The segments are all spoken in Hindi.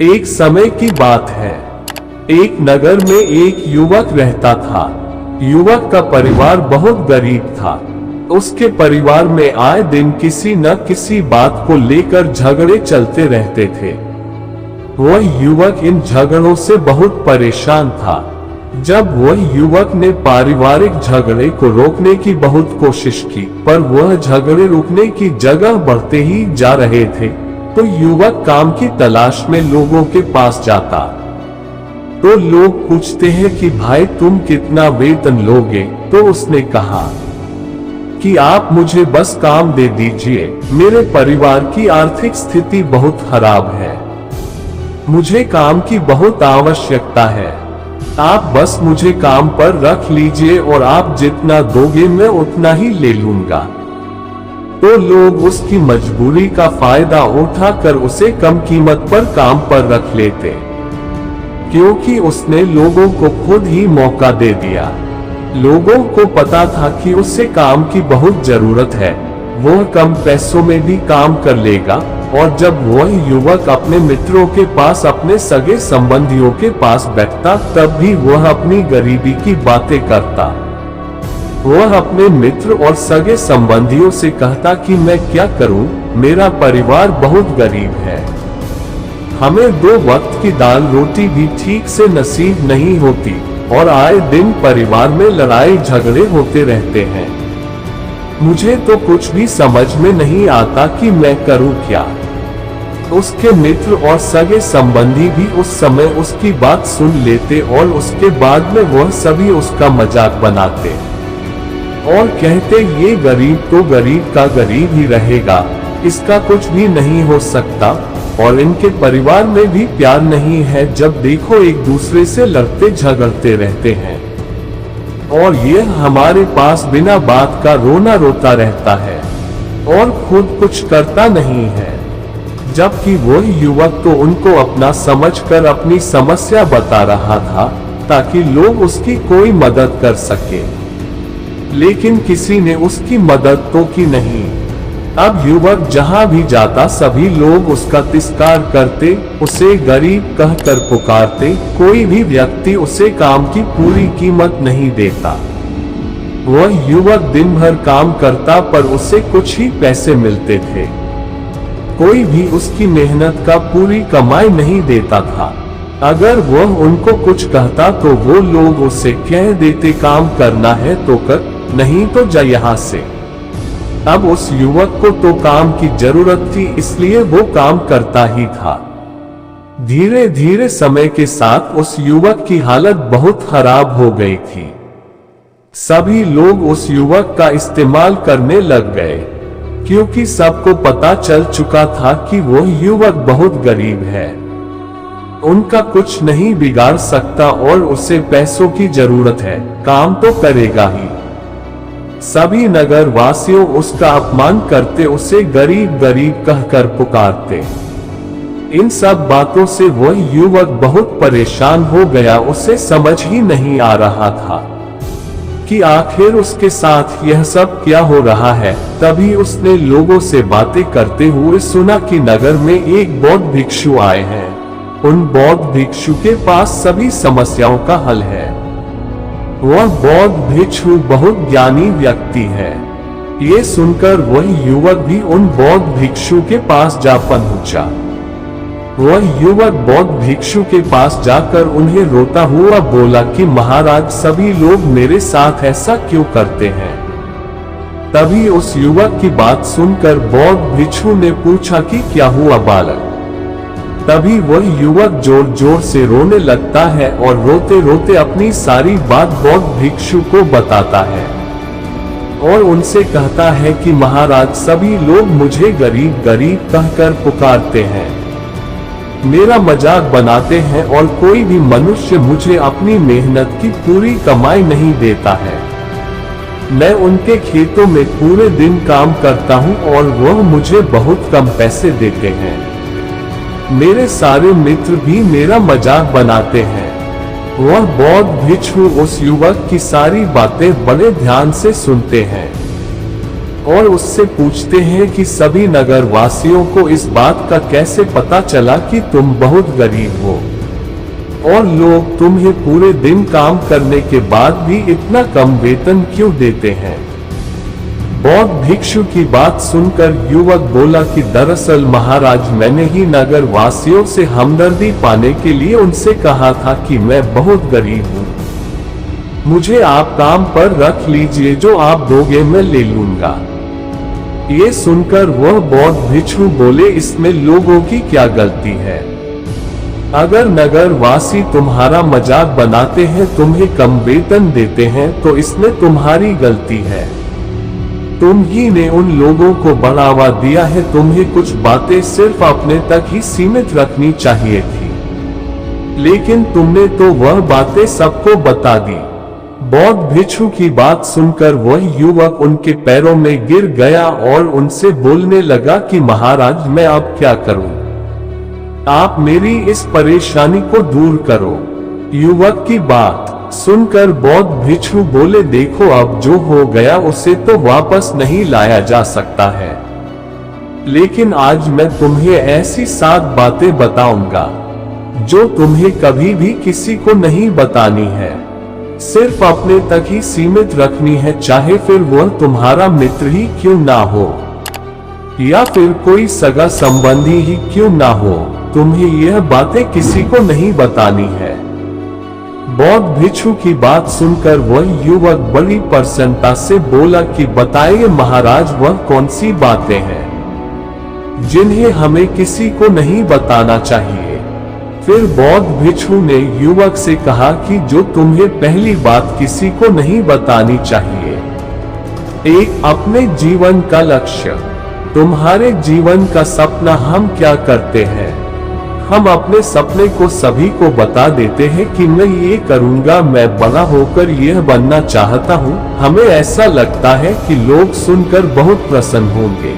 एक समय की बात है। एक नगर में एक युवक रहता था। युवक का परिवार बहुत गरीब था। उसके परिवार में आए दिन किसी न किसी बात को लेकर झगड़े चलते रहते थे। वह युवक इन झगड़ों से बहुत परेशान था। जब वह युवक ने पारिवारिक झगड़े को रोकने की बहुत कोशिश की, पर वह झगड़े रुकने की जगह बढ़ते ही जा रहे थे, तो युवक काम की तलाश में लोगों के पास जाता। तो लोग पूछते हैं कि भाई तुम कितना वेतन लोगे? तो उसने कहा कि आप मुझे बस काम दे दीजिए, मेरे परिवार की आर्थिक स्थिति बहुत खराब है, मुझे काम की बहुत आवश्यकता है, आप बस मुझे काम पर रख लीजिए और आप जितना दोगे मैं उतना ही ले लूंगा। तो लोग उसकी मजबूरी का फायदा उठाकर उसे कम कीमत पर काम पर रख लेते, क्योंकि उसने लोगों को खुद ही मौका दे दिया। लोगों को पता था कि उसे काम की बहुत जरूरत है, वह कम पैसों में भी काम कर लेगा। और जब वह युवक अपने मित्रों के पास, अपने सगे संबंधियों के पास बैठता, तब भी वह अपनी गरीबी की बातें करता। वह अपने मित्र और सगे संबंधियों से कहता कि मैं क्या करूं, मेरा परिवार बहुत गरीब है, हमें 2 वक्त की दाल रोटी भी ठीक से नसीब नहीं होती और आए दिन परिवार में लड़ाई झगड़े होते रहते हैं। मुझे तो कुछ भी समझ में नहीं आता कि मैं करूं क्या। उसके मित्र और सगे संबंधी भी उस समय उसकी बात सुन लेते और उसके बाद में वह सभी उसका मजाक बनाते और कहते ये गरीब तो गरीब का गरीब ही रहेगा, इसका कुछ भी नहीं हो सकता, और इनके परिवार में भी प्यार नहीं है, जब देखो एक दूसरे से लड़ते झगड़ते रहते हैं, और ये हमारे पास बिना बात का रोना रोता रहता है और खुद कुछ करता नहीं है। जबकि वह युवक तो उनको अपना समझकर अपनी समस्या बता रहा था ताकि लोग उसकी कोई मदद कर सके, लेकिन किसी ने उसकी मदद तो की नहीं। अब युवक जहां भी जाता सभी लोग उसका तिरस्कार करते, उसे गरीब कहकर पुकारते, कोई भी व्यक्ति उसे काम की पूरी कीमत नहीं देता। वह युवक दिन भर काम करता पर उसे कुछ ही पैसे मिलते थे, कोई भी उसकी मेहनत का पूरी कमाई नहीं देता था। अगर वह उनको कुछ कहता तो वो लोग उसे कह देते काम करना है तो कर, नहीं तो जा यहाँ से। अब उस युवक को तो काम की जरूरत थी, इसलिए वो काम करता ही था। धीरे धीरे समय के साथ उस युवक की हालत बहुत खराब हो गई थी। सभी लोग उस युवक का इस्तेमाल करने लग गए, क्योंकि सबको पता चल चुका था कि वह युवक बहुत गरीब है, उनका कुछ नहीं बिगाड़ सकता और उसे पैसों की जरूरत है, काम तो करेगा ही। सभी नगर वासियों उसका अपमान करते, उसे गरीब गरीब कहकर पुकारते। इन सब बातों से वह युवक बहुत परेशान हो गया, उसे समझ ही नहीं आ रहा था कि आखिर उसके साथ यह सब क्या हो रहा है। तभी उसने लोगों से बातें करते हुए सुना कि नगर में एक बौद्ध भिक्षु आए हैं। उन बौद्ध भिक्षु के पास सभी समस्याओं का हल है। वह बौद्ध भिक्षु बहुत ज्ञानी व्यक्ति है। ये सुनकर वह युवक भी उन बौद्ध भिक्षु के पास जा पहुंचा। वह युवक बौद्ध भिक्षु के पास जाकर उन्हें रोता हुआ बोला कि महाराज सभी लोग मेरे साथ ऐसा क्यों करते हैं। तभी उस युवक की बात सुनकर बौद्ध भिक्षु ने पूछा कि क्या हुआ बालक। तभी वह युवक जोर जोर से रोने लगता है और रोते रोते अपनी सारी बात बौद्ध भिक्षु को बताता है और उनसे कहता है कि महाराज सभी लोग मुझे गरीब गरीब कहकर पुकारते हैं, मेरा मजाक बनाते हैं और कोई भी मनुष्य मुझे अपनी मेहनत की पूरी कमाई नहीं देता है। मैं उनके खेतों में पूरे दिन काम करता हूं और वह मुझे बहुत कम पैसे देते हैं। मेरे सारे मित्र भी मेरा मजाक बनाते हैं। वह बौद्ध भिक्षु उस युवक की सारी बातें बड़े ध्यान से सुनते हैं और उससे पूछते हैं कि सभी नगर वासियों को इस बात का कैसे पता चला कि तुम बहुत गरीब हो और लोग तुम्हें पूरे दिन काम करने के बाद भी इतना कम वेतन क्यों देते हैं। बौद्ध भिक्षु की बात सुनकर युवक बोला कि दरअसल महाराज, मैंने ही नगर वासियों से हमदर्दी पाने के लिए उनसे कहा था कि मैं बहुत गरीब हूँ, मुझे आप काम पर रख लीजिए, जो आप दोगे मैं ले लूंगा। ये सुनकर वह बौद्ध भिक्षु बोले, इसमें लोगों की क्या गलती है? अगर नगर वासी तुम्हारा मजाक बनाते हैं, तुम्हें कम वेतन देते हैं, तो इसमें तुम्हारी गलती है। तुम ही ने उन लोगों को बढ़ावा दिया है। तुम्हें कुछ बातें सिर्फ अपने तक ही सीमित रखनी चाहिए थी, लेकिन तुमने तो वह बातें सबको बता दी। बौद्ध भिक्षु की बात सुनकर वह युवक उनके पैरों में गिर गया और उनसे बोलने लगा कि महाराज, मैं अब क्या करूं? आप मेरी इस परेशानी को दूर करो। युवक की बात सुनकर बौद्ध भिक्षु बोले, देखो, अब जो हो गया उसे तो वापस नहीं लाया जा सकता है, लेकिन आज मैं तुम्हें ऐसी 7 बातें बताऊंगा जो तुम्हें कभी भी किसी को नहीं बतानी है, सिर्फ अपने तक ही सीमित रखनी है, चाहे फिर वह तुम्हारा मित्र ही क्यों ना हो या फिर कोई सगा संबंधी ही क्यों ना हो। तुम्हें यह बातें किसी को नहीं बतानी है। बौद्ध भिक्षु की बात सुनकर वह युवक बड़ी प्रसन्नता से बोला कि बताइए महाराज, वह कौन सी बातें हैं जिन्हें हमें किसी को नहीं बताना चाहिए। फिर बौद्ध भिक्षु ने युवक से कहा कि जो तुम्हें पहली बात किसी को नहीं बतानी चाहिए, एक अपने जीवन का लक्ष्य। तुम्हारे जीवन का सपना हम क्या करते हैं? हम अपने सपने को सभी को बता देते हैं कि मैं ये करूंगा, मैं बड़ा होकर यह बनना चाहता हूँ। हमें ऐसा लगता है कि लोग सुनकर बहुत प्रसन्न होंगे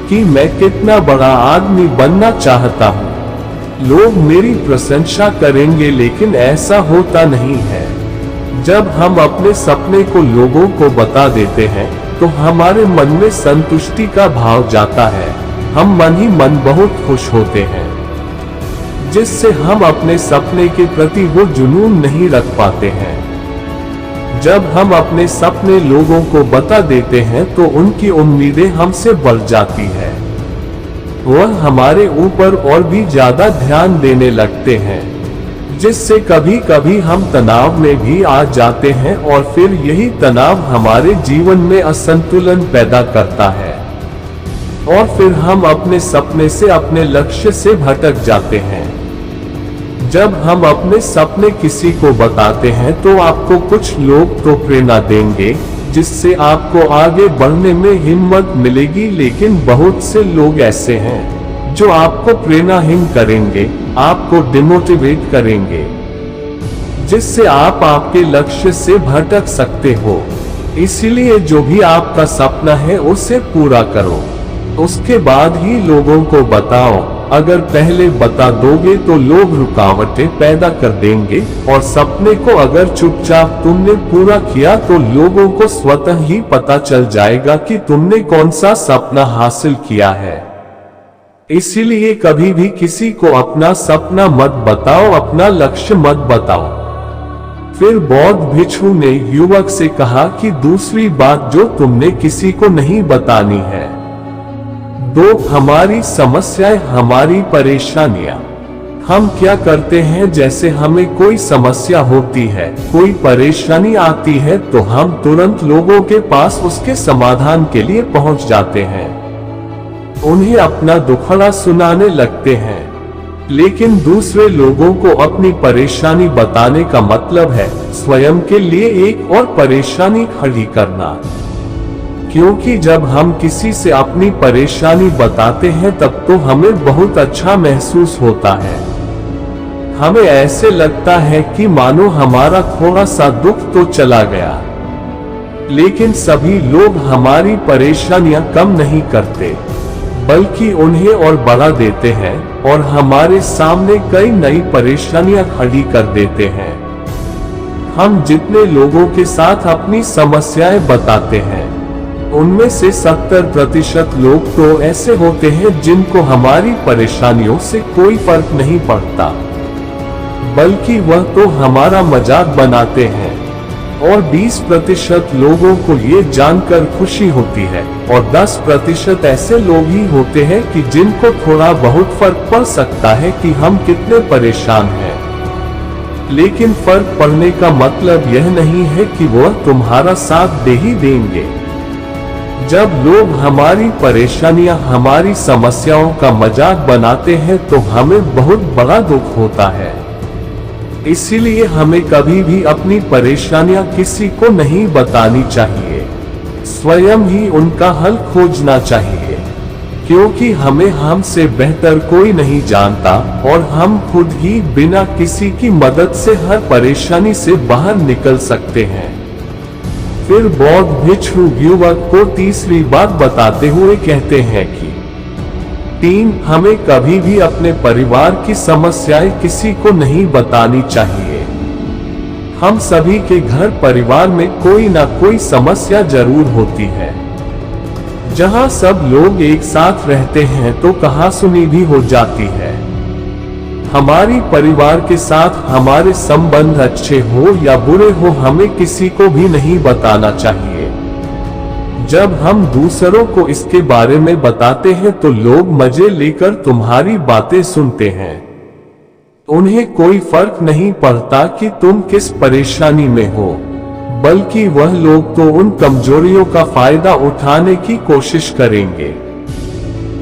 कि मैं कितना बड़ा आदमी बनना चाहता हूँ, लोग मेरी प्रशंसा करेंगे, लेकिन ऐसा होता नहीं है। जब हम अपने सपने को लोगों को बता देते हैं तो हमारे मन में संतुष्टि का भाव जाता है। हम मन ही मन बहुत खुश होते हैं, जिससे हम अपने सपने के प्रति वो जुनून नहीं रख पाते हैं। जब हम अपने सपने लोगों को बता देते हैं तो उनकी उम्मीदें हमसे बढ़ जाती है, वह हमारे ऊपर और भी ज्यादा ध्यान देने लगते हैं, जिससे कभी कभी हम तनाव में भी आ जाते हैं और फिर यही तनाव हमारे जीवन में असंतुलन पैदा करता है और फिर हम अपने सपने से, अपने लक्ष्य से भटक जाते हैं। जब हम अपने सपने किसी को बताते हैं तो आपको कुछ लोग तो प्रेरणा देंगे, जिससे आपको आगे बढ़ने में हिम्मत मिलेगी, लेकिन बहुत से लोग ऐसे हैं जो आपको प्रेरणाहीन करेंगे, आपको डिमोटिवेट करेंगे, जिससे आप आपके लक्ष्य से भटक सकते हो। इसीलिए जो भी आपका सपना है उसे पूरा करो, उसके बाद ही लोगों को बताओ। अगर पहले बता दोगे तो लोग रुकावटें पैदा कर देंगे, और सपने को अगर चुपचाप तुमने पूरा किया तो लोगों को स्वतः ही पता चल जाएगा कि तुमने कौन सा सपना हासिल किया है। इसीलिए कभी भी किसी को अपना सपना मत बताओ, अपना लक्ष्य मत बताओ। फिर बौद्ध भिक्षु ने युवक से कहा कि दूसरी बात जो तुमने किसी को नहीं बतानी है, 2 हमारी समस्याएं, हमारी परेशानियां। हम क्या करते हैं, जैसे हमें कोई समस्या होती है, कोई परेशानी आती है, तो हम तुरंत लोगों के पास उसके समाधान के लिए पहुंच जाते हैं, उन्हें अपना दुखड़ा सुनाने लगते हैं। लेकिन दूसरे लोगों को अपनी परेशानी बताने का मतलब है स्वयं के लिए एक और परेशानी खड़ी करना। क्योंकि जब हम किसी से अपनी परेशानी बताते हैं तब तो हमें बहुत अच्छा महसूस होता है। हमें ऐसे लगता है कि मानो हमारा थोड़ा सा दुख तो चला गया। लेकिन सभी लोग हमारी परेशानियां कम नहीं करते, बल्कि उन्हें और बढ़ा देते हैं और हमारे सामने कई नई परेशानियां खड़ी कर देते हैं। हम जितने लोगों के साथ अपनी समस्याएं बताते हैं, उनमें से 70% लोग तो ऐसे होते हैं जिनको हमारी परेशानियों से कोई फर्क नहीं पड़ता, बल्कि वह तो हमारा मजाक बनाते हैं। और 20% लोगों को ये जानकर खुशी होती है, और 10% ऐसे लोग ही होते हैं कि जिनको थोड़ा बहुत फर्क पड़ सकता है कि हम कितने परेशान हैं। लेकिन फर्क पड़ने का मतलब यह नहीं है कि वह तुम्हारा साथ दे ही देंगे। जब लोग हमारी परेशानियां, हमारी समस्याओं का मजाक बनाते हैं तो हमें बहुत बड़ा दुख होता है। इसीलिए हमें कभी भी अपनी परेशानियां किसी को नहीं बतानी चाहिए, स्वयं ही उनका हल खोजना चाहिए, क्योंकि हमें हमसे बेहतर कोई नहीं जानता और हम खुद ही बिना किसी की मदद से हर परेशानी से बाहर निकल सकते हैं। फिर बौद्ध भिक्षु युवक को तीसरी बात बताते हुए कहते हैं कि 3. हमें कभी भी अपने परिवार की समस्याएं किसी को नहीं बतानी चाहिए। हम सभी के घर परिवार में कोई ना कोई समस्या जरूर होती है। जहां सब लोग एक साथ रहते हैं तो कहासुनी भी हो जाती है। हमारी परिवार के साथ हमारे संबंध अच्छे हो या बुरे हो, हमें किसी को भी नहीं बताना चाहिए। जब हम दूसरों को इसके बारे में बताते हैं तो लोग मजे लेकर तुम्हारी बातें सुनते हैं। उन्हें कोई फर्क नहीं पड़ता कि तुम किस परेशानी में हो, बल्कि वह लोग तो उन कमजोरियों का फायदा उठाने की कोशिश करेंगे।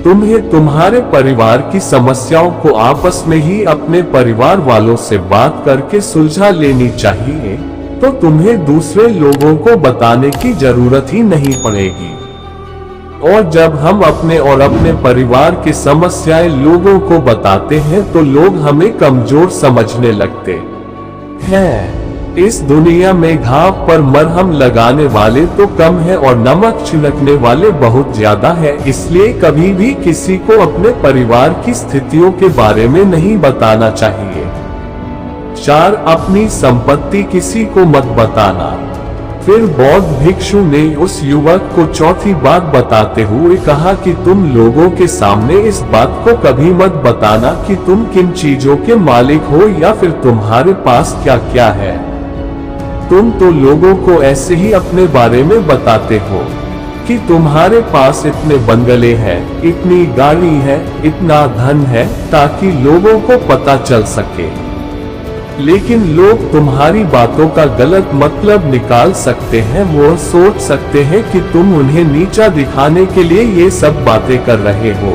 तुम्हें तुम्हारे परिवार की समस्याओं को आपस में ही अपने परिवार वालों से बात करके सुलझा लेनी चाहिए, तो तुम्हें दूसरे लोगों को बताने की जरूरत ही नहीं पड़ेगी। और जब हम अपने और अपने परिवार की समस्याएं लोगों को बताते हैं तो लोग हमें कमजोर समझने लगते हैं। इस दुनिया में घाव पर मरहम लगाने वाले तो कम है और नमक छिड़कने वाले बहुत ज्यादा है, इसलिए कभी भी किसी को अपने परिवार की स्थितियों के बारे में नहीं बताना चाहिए। 4. अपनी संपत्ति किसी को मत बताना। फिर बौद्ध भिक्षु ने उस युवक को चौथी बात बताते हुए कहा कि तुम लोगों के सामने इस बात को कभी मत बताना कि तुम किन चीजों के मालिक हो या फिर तुम्हारे पास क्या क्या है। तुम तो लोगों को ऐसे ही अपने बारे में बताते हो कि तुम्हारे पास इतने बंगले हैं, इतनी गाड़ी है, इतना धन है, ताकि लोगों को पता चल सके। लेकिन लोग तुम्हारी बातों का गलत मतलब निकाल सकते हैं। वो सोच सकते हैं कि तुम उन्हें नीचा दिखाने के लिए ये सब बातें कर रहे हो,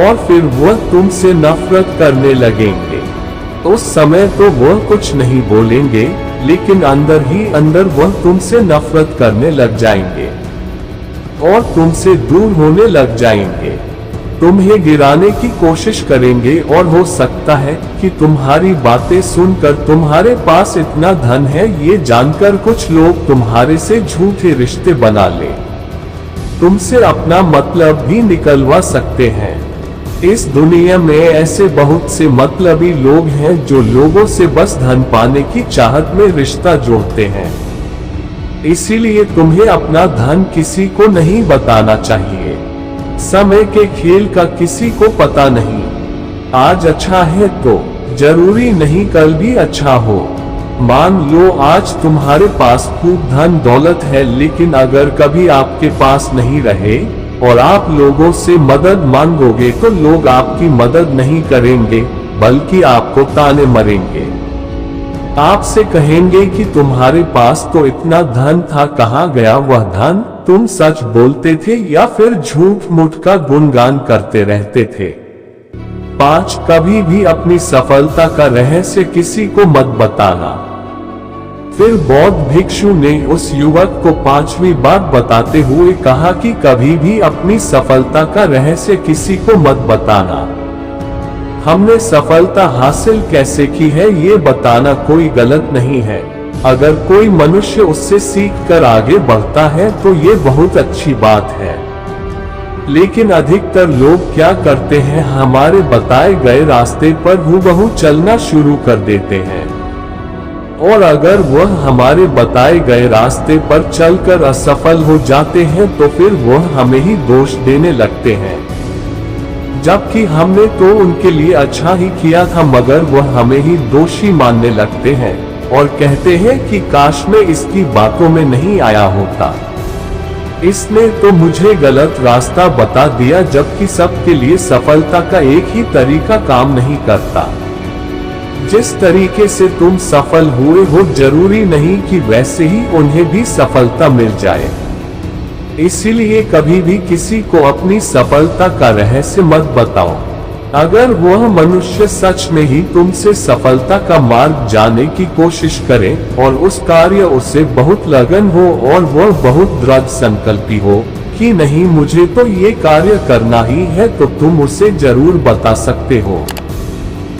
और फिर वह तुमसे नफरत करने लगेंगे। उस समय तो वह कुछ नहीं बोलेंगे, लेकिन अंदर ही अंदर वह तुमसे नफरत करने लग जाएंगे और तुमसे दूर होने लग जाएंगे। तुम्हें गिराने की कोशिश करेंगे और हो सकता है कि तुम्हारी बातें सुनकर तुम्हारे पास इतना धन है ये जानकर कुछ लोग तुम्हारे से झूठे रिश्ते बना ले, तुमसे अपना मतलब भी निकलवा सकते हैं। इस दुनिया में ऐसे बहुत से मतलबी लोग हैं जो लोगों से बस धन पाने की चाहत में रिश्ता जोड़ते हैं। इसीलिए तुम्हें अपना धन किसी को नहीं बताना चाहिए। समय के खेल का किसी को पता नहीं। आज अच्छा है तो जरूरी नहीं कल भी अच्छा हो। मान लो आज तुम्हारे पास खूब धन दौलत है, लेकिन अगर कभी आपके पास नहीं रहे और आप लोगों से मदद मांगोगे तो लोग आपकी मदद नहीं करेंगे, बल्कि आपको ताने मरेंगे। आपसे कहेंगे कि तुम्हारे पास तो इतना धन था, कहाँ गया वह धन? तुम सच बोलते थे या फिर झूठ मूठ का गुणगान करते रहते थे। 5. कभी भी अपनी सफलता का रहस्य किसी को मत बताना। फिर बौद्ध भिक्षु ने उस युवक को 5वीं बात बताते हुए कहा कि कभी भी अपनी सफलता का रहस्य किसी को मत बताना। हमने सफलता हासिल कैसे की है ये बताना कोई गलत नहीं है। अगर कोई मनुष्य उससे सीखकर आगे बढ़ता है तो ये बहुत अच्छी बात है। लेकिन अधिकतर लोग क्या करते हैं, हमारे बताए गए रास्ते पर हूबहू चलना शुरू कर देते हैं। और अगर वह हमारे बताए गए रास्ते पर चलकर असफल हो जाते हैं तो फिर वह हमें ही दोष देने लगते हैं, जबकि हमने तो उनके लिए अच्छा ही किया था, मगर वह हमें ही दोषी मानने लगते हैं और कहते हैं कि काश मैं इसकी बातों में नहीं आया होता, इसने तो मुझे गलत रास्ता बता दिया। जबकि सबके लिए सफलता का एक ही तरीका काम नहीं करता। जिस तरीके से तुम सफल हुए हो जरूरी नहीं कि वैसे ही उन्हें भी सफलता मिल जाए। इसीलिए कभी भी किसी को अपनी सफलता का रहस्य मत बताओ। अगर वह मनुष्य सच में ही तुमसे सफलता का मार्ग जानने की कोशिश करे और उस कार्य उससे बहुत लगन हो और वह बहुत दृढ़ संकल्पी हो कि नहीं मुझे तो ये कार्य करना ही है, तो तुम उसे जरूर बता सकते हो।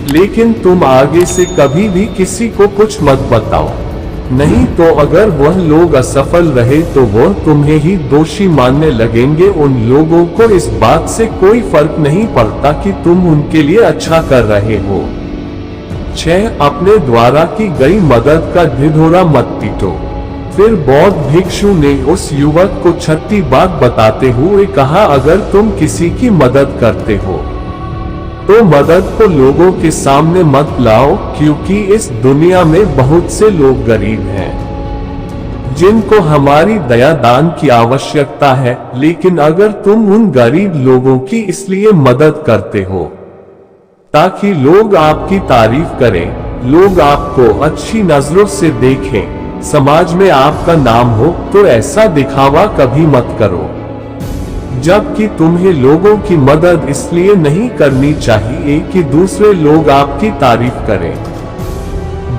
लेकिन तुम आगे से कभी भी किसी को कुछ मत बताओ, नहीं तो अगर वह लोग असफल रहे तो वह तुम्हें ही दोषी मानने लगेंगे। उन लोगों को इस बात से कोई फर्क नहीं पड़ता कि तुम उनके लिए अच्छा कर रहे हो। 6. अपने द्वारा की गई मदद का ढिढोरा मत पीटो। फिर बौद्ध भिक्षु ने उस युवक को 36 बात बताते हुए कहा, अगर तुम किसी की मदद करते हो तो मदद को लोगों के सामने मत लाओ, क्योंकि इस दुनिया में बहुत से लोग गरीब हैं जिनको हमारी दया दान की आवश्यकता है। लेकिन अगर तुम उन गरीब लोगों की इसलिए मदद करते हो ताकि लोग आपकी तारीफ करें, लोग आपको अच्छी नजरों से देखें, समाज में आपका नाम हो, तो ऐसा दिखावा कभी मत करो। जबकि तुम्हें लोगों की मदद इसलिए नहीं करनी चाहिए कि दूसरे लोग आपकी तारीफ करें,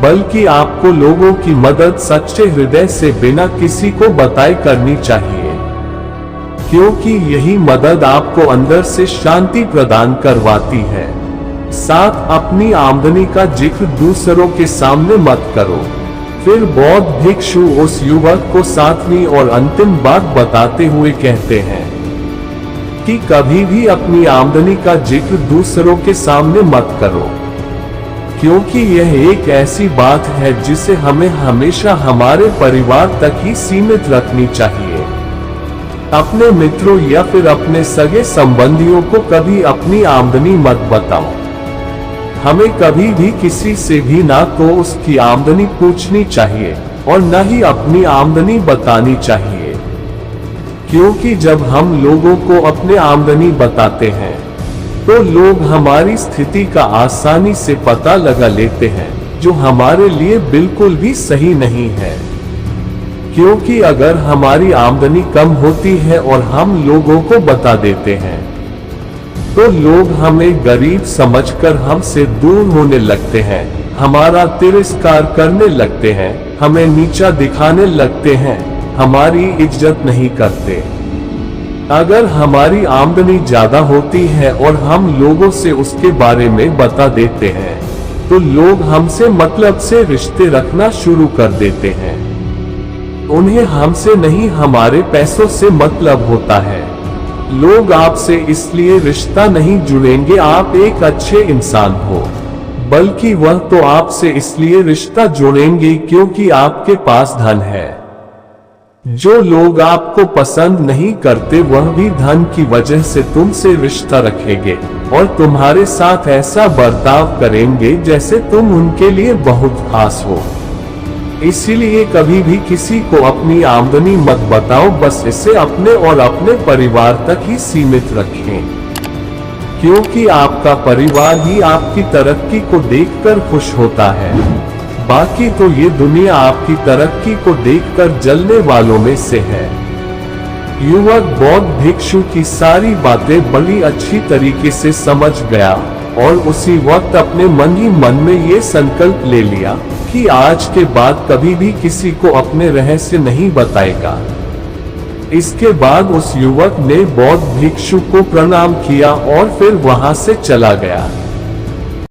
बल्कि आपको लोगों की मदद सच्चे हृदय से बिना किसी को बताए करनी चाहिए, क्योंकि यही मदद आपको अंदर से शांति प्रदान करवाती है। 7. अपनी आमदनी का जिक्र दूसरों के सामने मत करो। फिर बौद्ध भिक्षु उस युवक को 7वीं और अंतिम बात बताते हुए कहते हैं कि कभी भी अपनी आमदनी का जिक्र दूसरों के सामने मत करो, क्योंकि यह एक ऐसी बात है जिसे हमें हमेशा हमारे परिवार तक ही सीमित रखनी चाहिए। अपने मित्रों या फिर अपने सगे संबंधियों को कभी अपनी आमदनी मत बताओ। हमें कभी भी किसी से भी ना तो उसकी आमदनी पूछनी चाहिए और न ही अपनी आमदनी बतानी चाहिए, क्योंकि जब हम लोगों को अपने आमदनी बताते हैं तो लोग हमारी स्थिति का आसानी से पता लगा लेते हैं, जो हमारे लिए बिल्कुल भी सही नहीं है। क्योंकि अगर हमारी आमदनी कम होती है और हम लोगों को बता देते हैं तो लोग हमें गरीब समझकर हमसे दूर होने लगते हैं, हमारा तिरस्कार करने लगते हैं, हमें नीचा दिखाने लगते हैं, हमारी इज्जत नहीं करते। अगर हमारी आमदनी ज्यादा होती है और हम लोगों से उसके बारे में बता देते हैं तो लोग हमसे मतलब से रिश्ते रखना शुरू कर देते हैं। उन्हें हमसे नहीं हमारे पैसों से मतलब होता है। लोग आपसे इसलिए रिश्ता नहीं जुड़ेंगे आप एक अच्छे इंसान हो, बल्कि वह तो आपसे इसलिए रिश्ता जोड़ेंगे क्योंकि आपके पास धन है। जो लोग आपको पसंद नहीं करते वह भी धन की वजह से तुमसे रिश्ता रखेंगे और तुम्हारे साथ ऐसा बर्ताव करेंगे जैसे तुम उनके लिए बहुत खास हो। इसीलिए कभी भी किसी को अपनी आमदनी मत बताओ, बस इसे अपने और अपने परिवार तक ही सीमित रखें, क्योंकि आपका परिवार ही आपकी तरक्की को देखकर खुश होता है। बाकी तो ये दुनिया आपकी तरक्की को देखकर जलने वालों में से है। युवक बौद्ध भिक्षु की सारी बातें बड़ी अच्छी तरीके से समझ गया और उसी वक्त अपने मन ही मन में ये संकल्प ले लिया कि आज के बाद कभी भी किसी को अपने रहस्य नहीं बताएगा। इसके बाद उस युवक ने बौद्ध भिक्षु को प्रणाम किया और फिर वहां से चला गया।